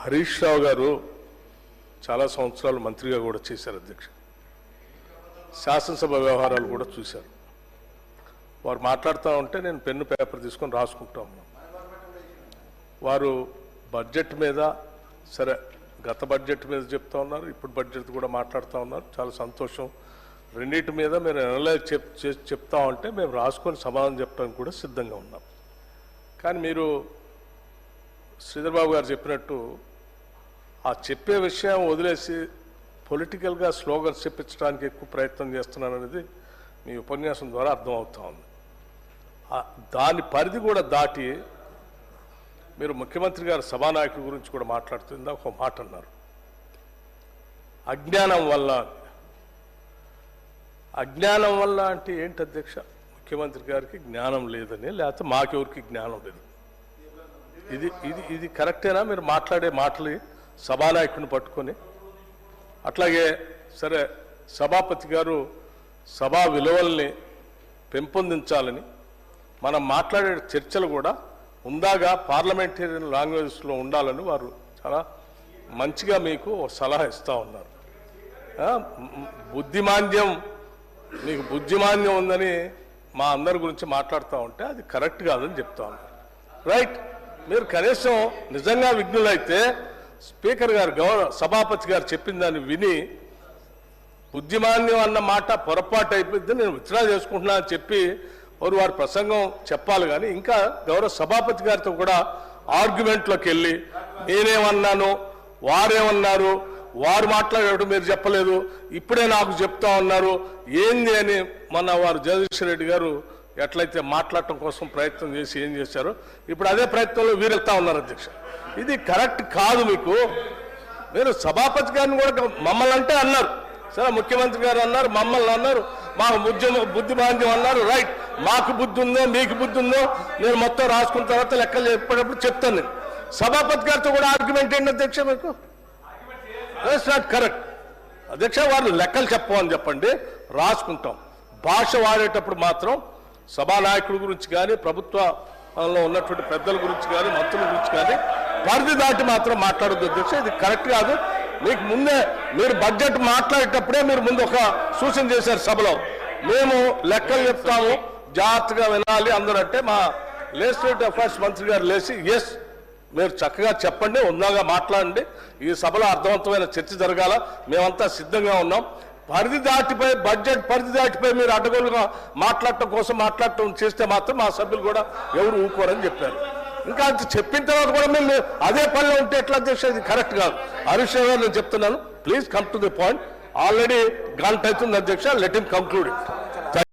హరీష్ రావు గారు చాలా సంవత్సరాలు మంత్రిగా కూడా చేశారు అధ్యక్ష. శాసనసభ వ్యవహారాలు కూడా చూశారు. వారు మాట్లాడుతూ ఉంటే నేను పెన్ను పేపర్ తీసుకొని రాసుకుంటా ఉన్నాను. వారు బడ్జెట్ మీద సరే గత బడ్జెట్ మీద చెప్తా ఉన్నారు, ఇప్పుడు బడ్జెట్ కూడా మాట్లాడుతూ ఉన్నారు. చాలా సంతోషం. రెండింటి మీద మీరు అనలైజ్ చెప్తా ఉంటే మేము రాసుకొని సమాధానం చెప్పడానికి కూడా సిద్ధంగా ఉన్నాం. కానీ మీరు శ్రీధర్ బాబు గారు చెప్పినట్టు ఆ చెప్పే విషయం వదిలేసి పొలిటికల్గా స్లోగన్స్ చెప్పించడానికి ఎక్కువ ప్రయత్నం చేస్తున్నారనేది మీ ఉపన్యాసం ద్వారా అర్థమవుతా ఉంది. దాని పరిధి కూడా దాటి మీరు ముఖ్యమంత్రి గారు సభానాయకుల గురించి కూడా మాట్లాడుతుందా ఒక మాట అన్నారు, అజ్ఞానం వల్ల. అజ్ఞానం వల్ల అంటే ఏంటి అధ్యక్ష? ముఖ్యమంత్రి గారికి జ్ఞానం లేదని, లేకపోతే మాకెవరికి జ్ఞానం లేదు. ఇది ఇది ఇది కరెక్టేనా? మీరు మాట్లాడే మాటలు సభానాయకుడిని పట్టుకొని. అట్లాగే సరే సభాపతి గారు సభా విలువల్ని పెంపొందించాలని మనం మాట్లాడే చర్చలు కూడా ఉందాగా పార్లమెంటేరియన్ లాంగ్వేజ్లో ఉండాలని వారు చాలా మంచిగా మీకు సలహా ఇస్తూ ఉన్నారు. బుద్ధిమాంద్యం, మీకు బుద్ధిమాంద్యం ఉందని మా అందరి గురించి మాట్లాడుతూ ఉంటే అది కరెక్ట్ కాదని చెప్తా ఉన్నారు. రైట్, మీరు కనీసం నిజంగా విఘ్నులైతే స్పీకర్ గారు సభాపతి గారు చెప్పిన దాన్ని విని బుద్ధిమాన్యం అన్న మాట పొరపాటు అయిపోయింది, నేను విత్డ్రా చేసుకుంటున్నా అని చెప్పి వారి ప్రసంగం చెప్పాలి. కానీ ఇంకా గౌరవ సభాపతి గారితో కూడా ఆర్గ్యుమెంట్లోకి వెళ్ళి నేనేమన్నాను, వారేమన్నారు, వారు మాట్లాడేటప్పుడు మీరు చెప్పలేదు, ఇప్పుడే నాకు చెప్తా ఉన్నారు ఏంది అని మొన్న వారు జగదీశ్వర్ రెడ్డి గారు ఎట్లయితే మాట్లాడటం కోసం ప్రయత్నం చేసి ఏం చేశారో ఇప్పుడు అదే ప్రయత్నంలో వీరెళ్తా ఉన్నారు అధ్యక్ష. ఇది కరెక్ట్ కాదు. మీరు సభాపతి గారిని కూడా మమ్మల్ని అంటే అన్నారు, సరే ముఖ్యమంత్రి గారు అన్నారు, మమ్మల్ని అన్నారు, మాకు బుద్ధిమాంద్యం అన్నారు. రైట్, మాకు బుద్ధి ఉందో మీకు బుద్ధి ఉందో నేను మొత్తం రాసుకున్న తర్వాత లెక్కలు చెప్పేటప్పుడు చెప్తాను. నేను సభాపతి గారితో కూడా ఆర్గ్యుమెంట్ ఏంటి అధ్యక్ష? మీకు దట్స్ నాట్ కరెక్ట్ అధ్యక్ష. వారు లెక్కలు చెప్పమని చెప్పండి, రాసుకుంటాం. భాష వాడేటప్పుడు మాత్రం సభానాయకుడి గురించి కానీ ప్రభుత్వంలో ఉన్నటువంటి పెద్దల గురించి కానీ మంత్రుల గురించి కానీ పరిధి దాటి మాత్రం మాట్లాడొద్దు అధ్యక్ష. ఇది కరెక్ట్ కాదు. మీకు ముందే మీరు బడ్జెట్ మాట్లాడేటప్పుడే మీరు ముందు ఒక సూచన చేశారు సభలో, మేము లెక్కలు చెప్తాము జాగ్రత్తగా వినాలి అందరూ అంటే మా లెజిస్లేటివ్ అఫైర్స్ మంత్రి గారు లేచి ఎస్ మీరు చక్కగా చెప్పండి, ఉందాగా మాట్లాడండి, ఈ సభలో అర్థవంతమైన చర్చ జరగాల, మేమంతా సిద్ధంగా ఉన్నాం. పరిధి దాటిపోయి బడ్జెట్ పరిధి దాటిపోయి మీరు అడ్డగోలుగా మాట్లాడటం కోసం మాట్లాడటం చేస్తే మాత్రం మా సభ్యులు కూడా ఎవరు ఊరుకోరని చెప్పారు. ఇంకా చెప్పిన తర్వాత కూడా మేము అదే పనిలో ఉంటే ఎట్లా అధ్యక్ష? ఇది కరెక్ట్ కాదు. హరీష్ రావు నేను చెప్తున్నాను, please come to the point. Already గంట అవుతుంది అధ్యక్ష, లెట్ హిమ్ కంక్లూడ్ ఇట్.